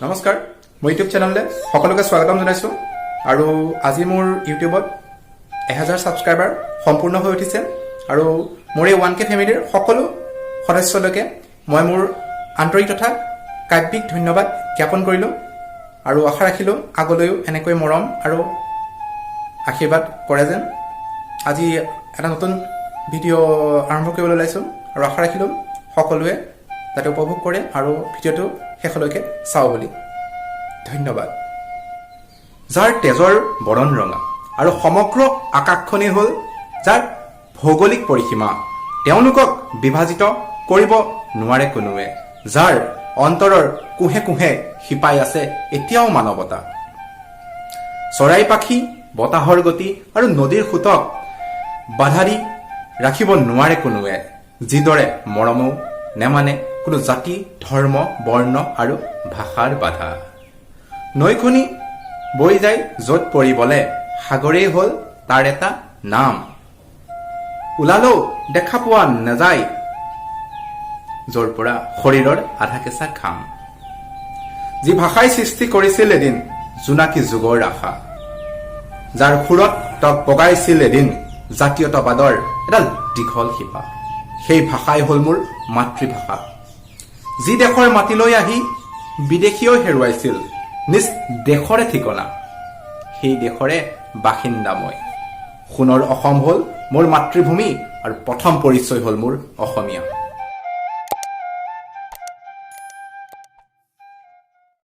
নমস্কাৰ মই ইউটিউব চেনেললৈ সকলোকে স্বাগতম জনাইছো আৰু আজি মোৰ ইউটিউবত 1000 সাবস্ক্ৰাইবাৰ সম্পূৰ্ণ হৈ উঠিছে আৰু মোৰ এই 1K ফেমিলিৰ সকলো সদস্যলৈকে মই মোৰ আন্তৰিক তথা কাব্যিক ধন্যবাদ জ্ঞাপন কৰিলো আৰু আশা ৰাখিলো আগলৈও এনেকৈ মৰম আৰু আশীৰ্বাদ কৰে যেন আজি এটা নতুন ভিডিঅ' আৰম্ভ কৰিবলৈ ওলাইছো আৰু আশা ৰাখিলো সকলোৱে যাতে উপভোগ কৰে আৰু ভিডিঅ'টো শেষলৈকে চাও বুলি ধন্যবাদ। যাৰ তেজৰ বৰণ ৰঙা আৰু সমগ্ৰ আকাশখনে হ'ল যাৰ ভৌগোলিক পৰিসীমা, তেওঁলোকক বিভাজিত কৰিব নোৱাৰে কোনোৱে, যাৰ অন্তৰৰ কুহে কুহে শিপাই আছে এতিয়াও মানৱতা। চৰাই পাখি, বতাহৰ গতি আৰু নদীৰ সোঁতক বাধা দি ৰাখিব নোৱাৰে কোনোৱে, যিদৰে মৰমও নেমানে কোনো জাতি, ধৰ্ম, বৰ্ণ আৰু ভাষাৰ বাধা। নৈখনি বৈ যায় য'ত পৰিবলে, সাগৰেই হ'ল তাৰ এটা নাম। ওলালেও দেখা পোৱা নাযায় য'ৰ পৰা শৰীৰৰ আধা কেঁচা ঘাম। যি ভাষাই সৃষ্টি কৰিছিল এদিন জোনাকী যুগৰ আশা, যাৰ সুৰত তক বগাইছিল এদিন জাতীয়তাবাদৰ এডাল দীঘল শিপা, সেই ভাষাই হ'ল মোৰ মাতৃভাষা। যি দেশৰ মাটিলৈ আহি বিদেশীয়েও হেৰুৱাইছিল নিজ দেশৰে ঠিকনা, সেই দেশৰে বাসিন্দা মই। সোণৰ অসম হ'ল মোৰ মাতৃভূমি আৰু প্ৰথম পৰিচয় হ'ল মোৰ অসমীয়া।